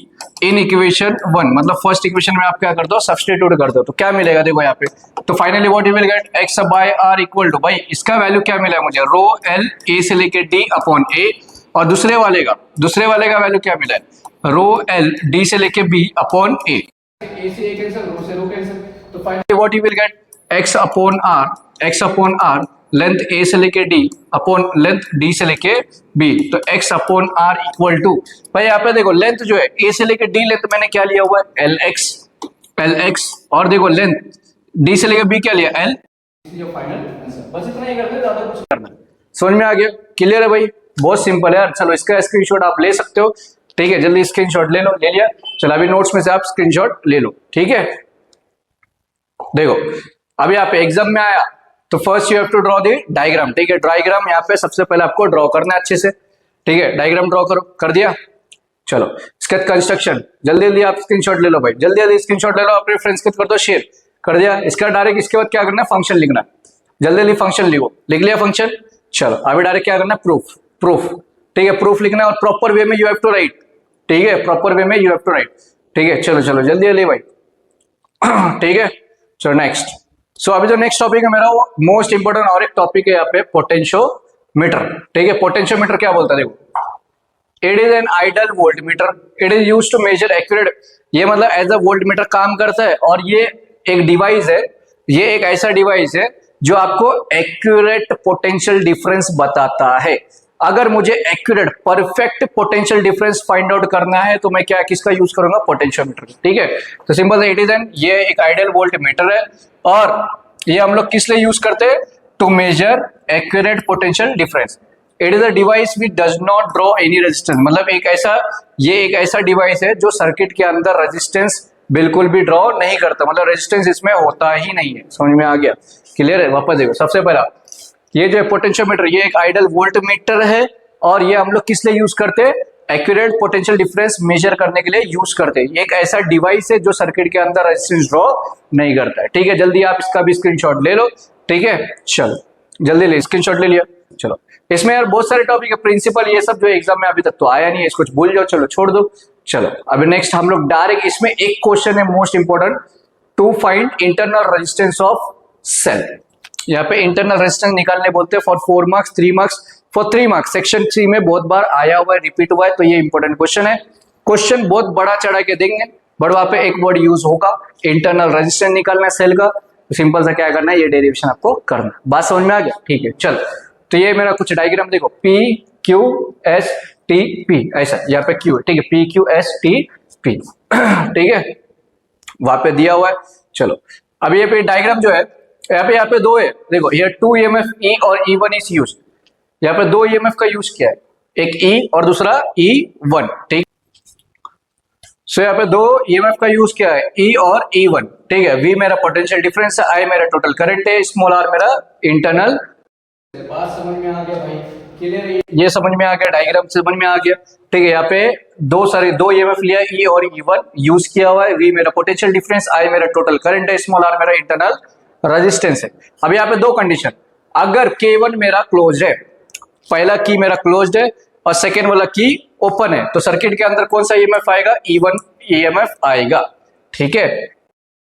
इन इक्वेशन 1, मतलब फर्स्ट इक्वेशन में आप क्या कर दो, सब्स्टिट्यूट कर दो। तो क्या मिलेगा देखो यहाँ पे, तो finally what you will get, X by R equal to, भाई इसका वैल्यू क्या मिला है मुझे, रो एल ए से लेके डी अपॉन ए, और दूसरे वाले का वैल्यू क्या मिला है, रो एल डी से लेके बी अपॉन ए से ए कैंसिल, रो से रो कैंसिल। तो finally what you will get, X upon R length A से लेके डी अपॉन लेंथ डी से लेके बी। तो X upon R equal to, भाई यहाँ पे देखो लेंथ जो है ए से लेके डी लेंथ मैंने क्या लिया हुआ है एल एक्स, और देखो लेंथ डी से लेके बी क्या लिया एल। फाइनल आंसर, बस इतना ही करते हैं, ज्यादा कुछ करना। समझ में आ गया, क्लियर है भाई, बहुत सिंपल है यार। चलो इसका स्क्रीनशॉट आप ले सकते हो, ठीक है। जल्दी स्क्रीनशॉट ले लो, ले लिया। चलो अभी नोट्स में से आप स्क्रीनशॉट ले लो, ठीक है। देखो अभी आप एग्जाम में आया तो first you have to draw the diagram, ठीक है। डायग्राम यहाँ पे सबसे पहले आपको ड्रॉ करना है अच्छे से, ठीक है। डायग्राम ड्रॉ करो, कर दिया। चलो इसके बाद कंस्ट्रक्शन, जल्दी जल्दी आप स्क्रीनशॉट ले लो भाई, जल्दी जल्दी स्क्रीनशॉट ले लो, अपने फ्रेंड्स के कर दो शेयर, कर दिया। इसका डायरेक्ट इसके बाद क्या करना है, फंक्शन लिखना, जल्दी जल्दी फंक्शन लिखो, लिख लिया फंक्शन। चलो अभी डायरेक्ट क्या करना है, प्रूफ, प्रूफ, ठीक है। प्रूफ लिखना है और प्रॉपर वे में यू हैव टू राइट, ठीक है, प्रॉपर वे में यू हैव टू राइट, ठीक है। चलो चलो जल्दी जल्दी भाई, ठीक है। चलो नेक्स्ट। सो अभी जो नेक्स्ट टॉपिक है मेरा वो मोस्ट इंपोर्टेंट और एक टॉपिक है यहाँ पे पोटेंशियोमीटर, ठीक है। पोटेंशियोमीटर क्या बोलता है, देखो it is an ideal voltmeter, it is used to measure accurate, ये मतलब एज अ वोल्टमीटर काम करता है और ये एक डिवाइस है, ये एक ऐसा डिवाइस है जो आपको एक्यूरेट पोटेंशियल डिफरेंस बताता है। अगर मुझे accurate perfect potential difference find out करना है तो मैं क्या किसका यूज करूंगा, पोटेंशियोमीटर, ठीक है। तो सिंपल है, इट इज एन, ये एक आइडियल वोल्टमीटर है और ये हम लोग किस लिए यूज करते हैं, to measure accurate potential difference. It is a device which does not draw any resistance, मतलब ये एक ऐसा डिवाइस है जो सर्किट के अंदर रेजिस्टेंस बिल्कुल भी ड्रॉ नहीं करता, मतलब रेजिस्टेंस इसमें होता ही नहीं है। समझ में आ गया, क्लियर है। वापस देखो, सबसे पहला ये जो है पोटेंशियोमीटर, ये एक आइडल वोल्टमीटर है और ये हम लोग किस लिए यूज करते हैं, एक्यूरेट पोटेंशियल डिफरेंस मेजर करने के लिए यूज करते हैं। ये एक ऐसा डिवाइस है जो सर्किट के अंदर रेजिस्टेंस ड्रॉ नहीं करता है, ठीक है। जल्दी आप इसका भी स्क्रीनशॉट ले लो, ठीक है। चलो जल्दी ले, स्क्रीनशॉट ले लिया। चलो इसमें यार बहुत सारे टॉपिक है, प्रिंसिपल ये सब जो एग्जाम में अभी तक तो आया नहीं है, इसको भूल जाओ, चलो छोड़ दो। चलो अभी नेक्स्ट हम लोग डायरेक्ट इसमें एक क्वेश्चन है most important, to find internal resistance of cell. यहाँ पे इंटरनल रेजिस्टेंस निकालने बोलते हैं for 4 marks, 3 marks, for 3 marks. Section 3 में बहुत बार आया हुआ है, रिपीट हुआ है, तो ये इंपॉर्टेंट क्वेश्चन है। क्वेश्चन बहुत बड़ा चढ़ा के देंगे बट वहां पे एक वर्ड यूज होगा, इंटरनल रेजिस्टेंस निकालना है सेल का, तो सिंपल सा क्या करना है, ये डेरिवेशन आपको करना। बात समझ में आ गया, ठीक है। चल तो ये मेरा कुछ डायग्राम देखो, P Q S T P, ऐसा यहाँ पे Q है, ठीक है, P Q S T P, ठीक है, वहां पे दिया हुआ है। चलो अभी ये पे डायग्राम जो है यहाँ पे दो है, देखो ये 2 EMF E और E1 इज यूज, यहाँ पे 2 EMF का यूज किया है, एक E और दूसरा E1, ठीक। सो यहाँ पे 2 EMF का यूज किया है, E और E1, ठीक है। V मेरा पोटेंशियल डिफरेंस है, I मेरा टोटल करंट है, स्मॉल r मेरा इंटरनल। बात समझ में आ गया भाई, क्लियर है, ये समझ में आ गया, डायग्राम समझ में आ गया, ठीक है। यहाँ पे दो EMF लिया, E और E1 यूज किया हुआ है, V मेरा पोटेंशियल डिफरेंस, I मेरा टोटल करंट है, स्मॉल r मेरा इंटरनल रेजिस्टेंस है। अब यहाँ पे दो कंडीशन, अगर K1 मेरा क्लोज्ड है, पहला की मेरा क्लोज्ड है और सेकेंड वाला की ओपन है, तो सर्किट के अंदर कौन सा EMF आएगा, E1 EMF आएगा, ठीक है।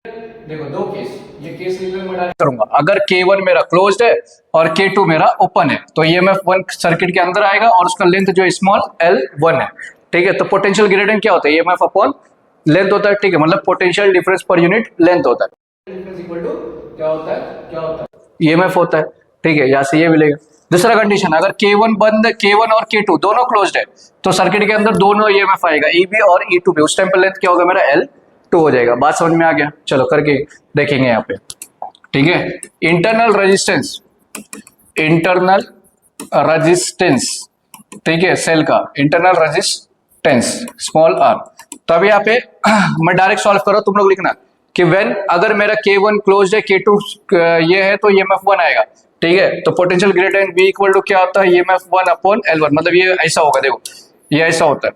देखो दो केस, ये केस मैं करूंगा, अगर K1 मेरा क्लोज्ड है और K2 मेरा ओपन है तो EMF 1 सर्किट के अंदर आएगा और उसका लेंथ जो स्मॉल L1 है, ठीक है। तो पोटेंशियल ग्रेडियंट क्या होता है, EMF अपॉन लेंथ होता है, ठीक है, मतलब potential difference per unit length होता है, डिफरेंस इक्वल टू क्या होता है EMF होता है, ठीक है। यहाँ से ये मिलेगा। दूसरा कंडीशन, अगर K1 बंद, K1 और K2 दोनों क्लोज्ड है तो सर्किट के अंदर दोनों EMF आएगा, EB और E2 पे, उस टाइम पर लेंथ क्या होगा मेरा L2 हो जाएगा। बात समझ में आ गया, चलो करके देखेंगे यहाँ पे, ठीक है। इंटरनल रेजिस्टेंस, इंटरनल रेजिस्टेंस, ठीक है, सेल का इंटरनल रेजिस्टेंस स्मॉल r। तो अभी यहाँ पे मैं डायरेक्ट सॉल्व करो, तुम लोग लिखना कि व्हेन, अगर मेरा K1 क्लोज्ड है, K2 ये है, तो EMF 1 आएगा, ठीक है। तो potential gradient V equal to क्या होता है, EMF 1 अपॉन L1, मतलब ये ऐसा होगा, देखो ये ऐसा होता है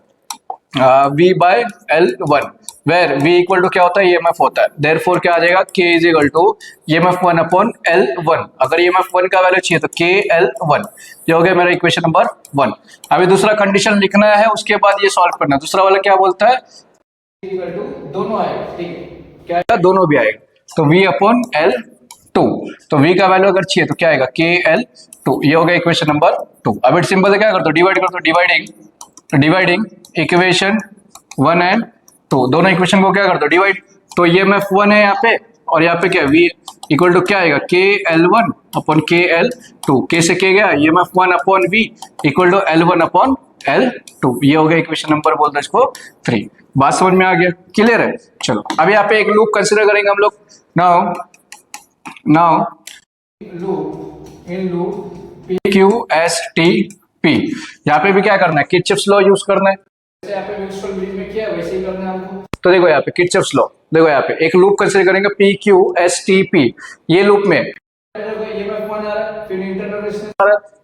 V by L1, where V equal to क्या होता है, EMF होता है, देयरफॉर क्या आ जाएगा, K is equal to EMF 1 upon L1। अगर EMF 1 का वैल्यू चाहिए तो KL1, ये हो गया मेरा इक्वेशन नंबर 1। अभी दूसरा कंडीशन लिखना है, उसके बाद ये सॉल्व करना है। दूसरा वाला क्या बोलता है, इक्वल टू दोनों आएगा, ठीक है, क्या आएगा, दोनों भी आएगा, तो V अपॉन L2, तो V का वैल्यू अगर चाहिए तो क्या आएगा, KL2, ये हो गया इक्वेशन नंबर 2। अब सिंपल से क्या करते हो, डिवाइड करते हो, डिवाइडिंग इक्वेशन 1 एंड 2, दोनों इक्वेशन को क्या करते हो, डिवाइड, तो EMF 1 है यहाँ पे और यहाँ पे क्या V इक्वल टू क्या आएगा, KL1 अपॉन KL2, K से K गया, EMF 1 upon V equal to L1 upon L2, ये हो गया इक्वेशन नंबर बोलते हैं इसको 3। बात समझ में आ गया, क्लियर है। चलो अभी यहाँ पे एक लूप कंसिडर करेंगे हम लोग, now loop, in loop PQSTP, यहाँ पे भी क्या करना है, किरचॉफ्स लॉ यूज करना है, जैसे यहाँ पे म्यूचुअल ब्रिज में किया वैसे ही करना है हमको। तो देखो यहाँ पे किरचॉफ्स लॉ, देखो यहाँ पे एक लूप कंसीडर करेंगे P Q S T P, ये लूप में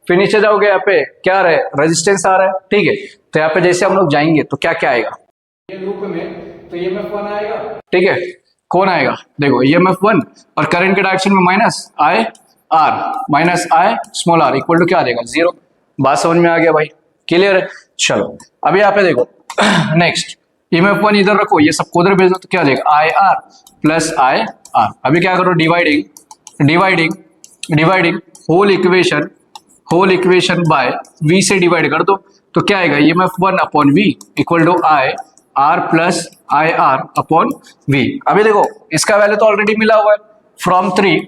फिर नीचे जाओगे यहाँ पे क्या आ रहा है, रेजिस्टेंस आ रहा है, ठीक है। तो यहाँ पे जैसे हम लोग जाएंगे तो क्या क्या आएगा ये लूप में, तो EMF1 आएगा, ठीक है। कौन आएगा, देखो EMF1 और करंट के डायरेक्शन में minus I small R equal to क्या आ जाएगा, 0। बात समझ में आ गया भाई, क्लियर है। चलो अभी यहाँ पे देखो नेक्स्ट EMF1 इधर रखो, ये सबको उधर भेज दो, तो क्या आ जाएगा I R plus I R. अभी क्या करो, dividing whole equation by v से डिवाइड कर दो, तो क्या आएगा EMF1 upon v equal to I R plus I R upon v। अभी देखो इसका वैल्यू तो ऑलरेडी मिला हुआ है फ्रॉम 3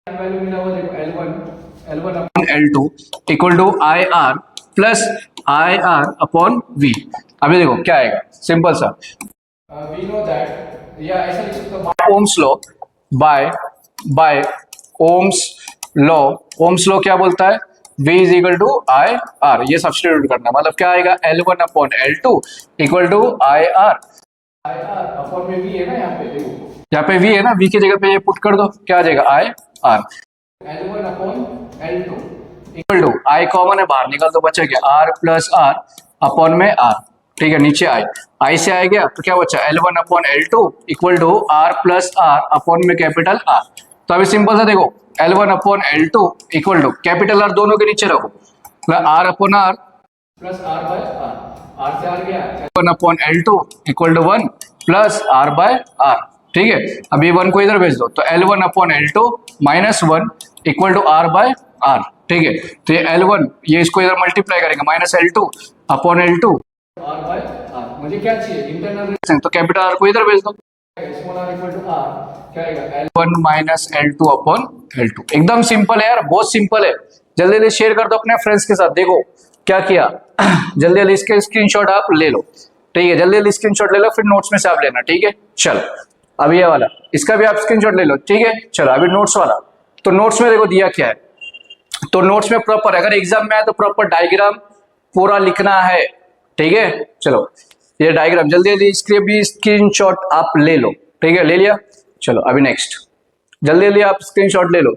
वैल्यू मिला हुआ है, देखो L1 upon L2 equal to I R plus I R upon v। अभी देखो क्या आएगा, सिंपल सा वी नो दैट, या ऐसा लिख सकते हो Ohm's law, by Ohm's law क्या बोलता है, V is equal to I R, ये सब्स्टिट्यूट करना, मतलब क्या आएगा L1 upon L2 equal to I R upon में V है ना, यहाँ पे देखो यहाँ पे V है ना, V की जगह पे ये पुट कर दो, क्या आ जाएगा I R. L1 upon L2 equal to I common है बाहर निकाल दो, बचा क्या R प्लस R अपॉन में R, ठीक है। नीचे आई से आ गया तो क्या बचा L1 upon L2 equal to R plus R upon में कैपिटल R। तो अभी सिंपल सा देखो L1 upon L2 equal to capital R दोनों के नीचे रखो, R upon R plus R by R, R से R गया L1 upon L2 equal to 1 plus R by R, ठीक है। अभी 1 को इधर भेज दो, तो L1 upon L2 minus 1 equal to R by R, ठीक है। तो ये L1 ये इसको इधर मल्टीप्लाई करेंगे, minus L2 upon L2 R by R। मुझे क्या चाहिए इंटरनल रेजिस्टेंस, तो कैपिटल R को इधर भेज दो, small r equal to R, क्या आएगा L1 minus L2 upon L2। एकदम सिंपल है यार, बहुत सिंपल है। जल्दी जल्दी शेयर कर दो अपने फ्रेंड्स के साथ, देखो क्या किया जल्दी जल्दी इसके स्क्रीनशॉट आप ले लो, ठीक है। जल्दी जल्दी स्क्रीनशॉट ले लो, फिर नोट्स में से आप लेना, ठीक है। चलो अभी ये वाला इसका भी आप स्क्रीनशॉट ले लो, ठीक है। चलो अभी नोट्स वाला, तो नोट्स में देखो दिया क्या है, तो नोट्स में प्रॉपर अगर एग्जाम में आए तो प्रॉपर डायग्राम पूरा लिखना है, ठीक है। चलो ये डायग्राम जल्दी जल्दी इसके भी स्क्रीनशॉट आप ले लो, ठीक है। ले लिया, चलो अभी नेक्स्ट जल्दी जल्दी आप स्क्रीनशॉट ले लो,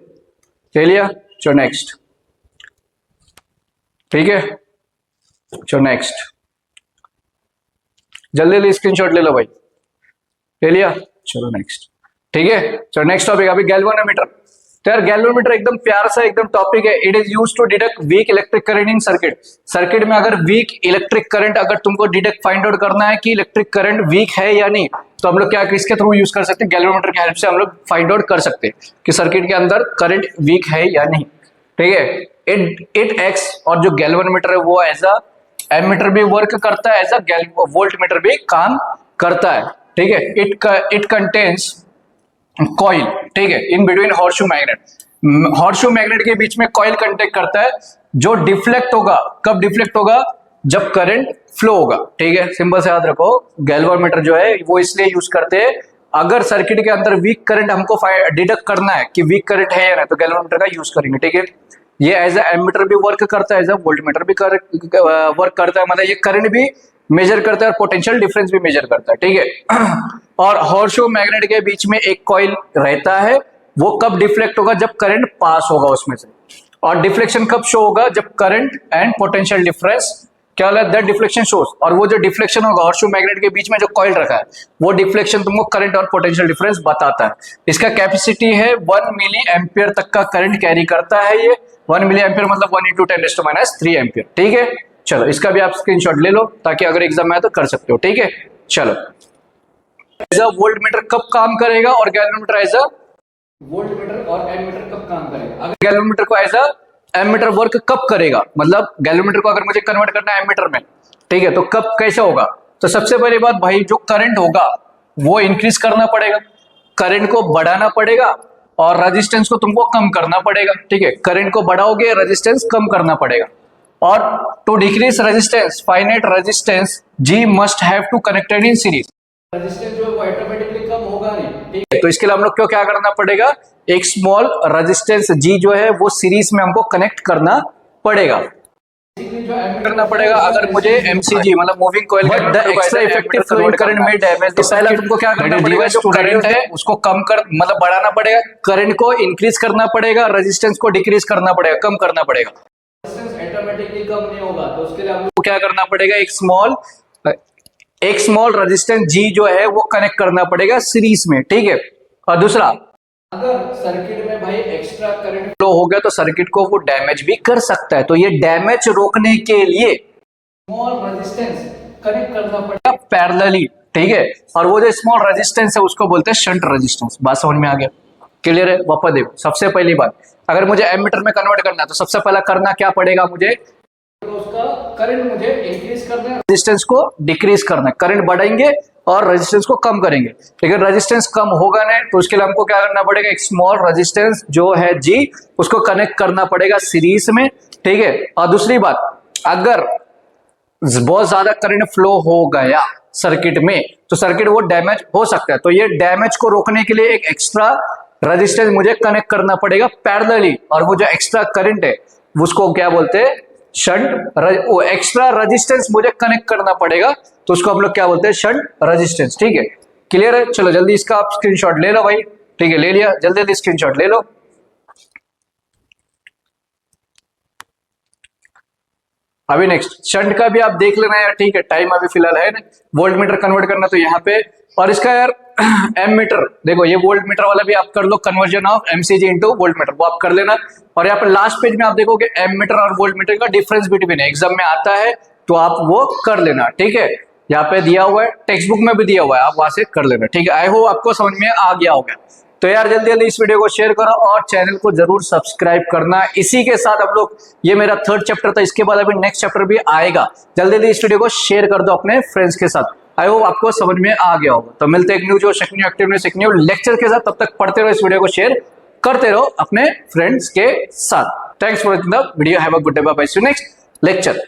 ले लिया, चलो नेक्स्ट, ठीक है। चलो नेक्स्ट जल्दी जल्दी स्क्रीनशॉट ले लो भाई, ले लिया, चलो नेक्स्ट, ठीक है। चलो नेक्स्ट टॉपिक अभी गैल्वेनोमीटर। तो यार गैल्वेनोमीटर एकदम प्यार सा एकदम टॉपिक है। It is used to detect weak electric current in circuit. Circuit में अगर वीक इलेक्ट्रिक करंट अगर तुमको डिटेक्ट फाइंड आउट करना है कि इलेक्ट्रिक करंट वीक है या नहीं, तो हम लोग क्या किसके थ्रू यूज कर सकते हैं, गैल्वेनोमीटर की हेल्प से हम लोग फाइंड आउट कर सकते हैं कि सर्किट के अंदर करंट वीक है या नहीं, ठीक है। इट एक्स, और जो गैल्वेनोमीटर है वो एज अ एमीटर भी वर्क करता है, एज अ वोल्ट मीटर भी काम करता है, ठीक है। इट कंटेन्स कॉइल, ठीक है, in between horseshoe magnet. Horseshoe magnet के बीच में कॉइल कंटेक्ट करता है, जो डिफ्लेक्ट होगा, कब डिफ्लेक्ट होगा, जब करंट फ्लो होगा, ठीक है। सिंपल से याद रखो, गैल्वेनोमीटर जो है वो इसलिए यूज करते हैं अगर सर्किट के अंदर वीक करंट हमको डिटेक्ट करना है कि वीक करंट है या नहीं, तो गैल्वेनोमीटर का यूज करेंगे, ठीक है। ये एज अ एमीटर भी वर्क करता है, एज अ वोल्टमीटर भी वर्क करता है, मतलब ये करंट भी मेजर करता है और पोटेंशियल डिफरेंस भी मेजर करता है, ठीक है। और हॉर्सशू मैग्नेट के बीच में एक कॉइल रहता है, वो कब डिफ्लेक्ट होगा, जब करंट पास होगा उसमें से। और डिफ्लेक्शन कब शो होगा, जब करंट एंड पोटेंशियल डिफरेंस क्या होता है, दैट डिफ्लेक्शन शोज। और वो जो डिफ्लेक्शन होगा हॉर्सशू मैग्नेट के बीच में जो कॉइल रखा है, वो डिफ्लेक्शन तुमको करंट और पोटेंशियल डिफरेंस बताता है। इसका कैपेसिटी है 1 मिली एम्पियर तक का करंट कैरी करता है ये। 1 मिली एम्पियर मतलब 1 × 10⁻³ एम्पियर, ठीक है। चलो इसका भी आप स्क्रीनशॉट ले लो ताकि अगर एग्जाम में आए तो कर सकते हो, ठीक है। चलो एज अ वोल्टमीटर कब काम करेगा और गैल्वेनोमीटर एज अ वोल्टमीटर और एमीटर कब काम करेगा। अगर गैल्वेनोमीटर को एज अ एमीटर वर्क कब करेगा, मतलब गैल्वेनोमीटर को अगर मुझे कन्वर्ट करना है एमीटर में, ठीक है, तो कब कैसे होगा। तो सबसे पहली बात भाई, जो करंट होगा वो इंक्रीज करना पड़ेगा, करंट को बढ़ाना पड़ेगा और रेजिस्टेंस को तुमको कम करना पड़ेगा, ठीक है। करंट को बढ़ाओगे, रेजिस्टेंस कम करना पड़ेगा। और to decrease resistance, finite resistance G must have to connected in series. Resistance जो है वो ऑटोमेटिकली कम होगा नहीं, ठीक है। तो इसके लिए हम लोग को क्या करना पड़ेगा, एक स्मॉल रेजिस्टेंस G जो है वो सीरीज में हमको कनेक्ट करना पड़ेगा। जो एड करना पड़ेगा अगर मुझे एमसीजी मतलब moving coil But the extra effective flowing current may damage तो the पहला circuit तुमको क्या करना that is पड़ेगा, device जो to करंट reduce है उसको कम कर मतलब बढ़ाना पड़ेगा, करंट को इंक्रीज करना पड़ेगा, रेजिस्टेंस को डिक्रीज करना पड़ेगा, कम करना पड़ेगा। रेजिस्टेंस ऑटोमेटिकली कम नहीं होगा तो उसके लिए हमको क्या करना पड़ेगा, एक स्मॉल रेजिस्टेंस जी जो है वो कनेक्ट करना पड़ेगा सीरीज में, ठीक है। और दूसरा, अगर सर्किट में भाई एक्स्ट्रा करंट फ्लो हो गया तो सर्किट को वो डैमेज भी कर सकता है, तो ये डैमेज रोकने के लिए स्मॉल रेजिस्टेंस कनेक्ट करना पड़ेगा पैरेलली, ठीक है। और वो जो स्मॉल रेजिस्टेंस है उसको बोलते हैं शंट रेजिस्टेंस। बात समझ में आ गया, क्लियर है। वापस देखो, सबसे पहली बात, अगर मुझे एमीटर में कन्वर्ट करना है तो सबसे पहला करना क्या पड़ेगा मुझे, तो उसका करंट मुझे इंक्रीज करना है, रेजिस्टेंस को डिक्रीज करना है। करंट बढ़ाएंगे और रेजिस्टेंस को कम करेंगे, लेकिन रेजिस्टेंस कम होगा नहीं तो उसके लिए हमको क्या करना पड़ेगा, एक स्मॉल रेजिस्टेंस जो है जी उसको कनेक्ट करना पड़ेगा सीरीज में, ठीक है। और दूसरी बात, अगर बहुत ज्यादा करंट फ्लो हो गया सर्किट में तो सर्किट वो डैमेज हो सकता है, तो ये डैमेज को रोकने के लिए एक एक्स्ट्रा रेजिस्टेंस मुझे कनेक्ट करना पड़ेगा पैरेलली, और वो जो एक्स्ट्रा करंट है उसको क्या बोलते हैं, शंट। वो एक्स्ट्रा रेजिस्टेंस मुझे कनेक्ट करना पड़ेगा तो उसको हम लोग क्या बोलते हैं, शंट रेजिस्टेंस, ठीक है। क्लियर है। चलो जल्दी इसका आप स्क्रीनशॉट ले लो भाई, ठीक है, ले लिया, जल्दी जल्दी स्क्रीनशॉट ले लो। अभी नेक्स्ट शंट का भी आप देख लेना यार, ठीक है, टाइम अभी फिलहाल है ना। वोल्ट मीटर कन्वर्ट करना तो यहाँ पे, और इसका यार एम मीटर देखो, ये वोल्ट मीटर वाला भी आप कर लो, conversion of MCG into volt meter, वो आप कर लेना। और यहाँ पे लास्ट पेज में आप देखोगे एम मीटर और वोल्ट मीटर का डिफरेंस बिटवीन एग्जाम में आता है तो आप वो कर लेना, ठीक है। यहाँ पे दिया हुआ है, टेक्स्ट बुक में भी दिया हुआ है, आप वहां से कर लेना, ठीक है। आई होप आपको समझ में आ गया होगा। तो यार जल्दी जल्दी इस वीडियो को शेयर करो और चैनल को जरूर सब्सक्राइब करना। इसी के साथ हम लोग, ये मेरा 3rd चैप्टर था, इसके बाद अभी नेक्स्ट चैप्टर भी आएगा। जल्दी जल्दी इस वीडियो को शेयर कर दो अपने फ्रेंड्स के साथ। आई होप आपको समझ में आ गया होगा। तो मिलते हैं एक न्यू जो न्यू एक्टिव न्यूज एक न्यू लेक्चर के साथ, तब तक पढ़ते रहो, इस वीडियो को शेयर करते रहो अपने फ्रेंड्स के साथ। Thanks for watching the video, have a good day, bye bye, see you next lecture.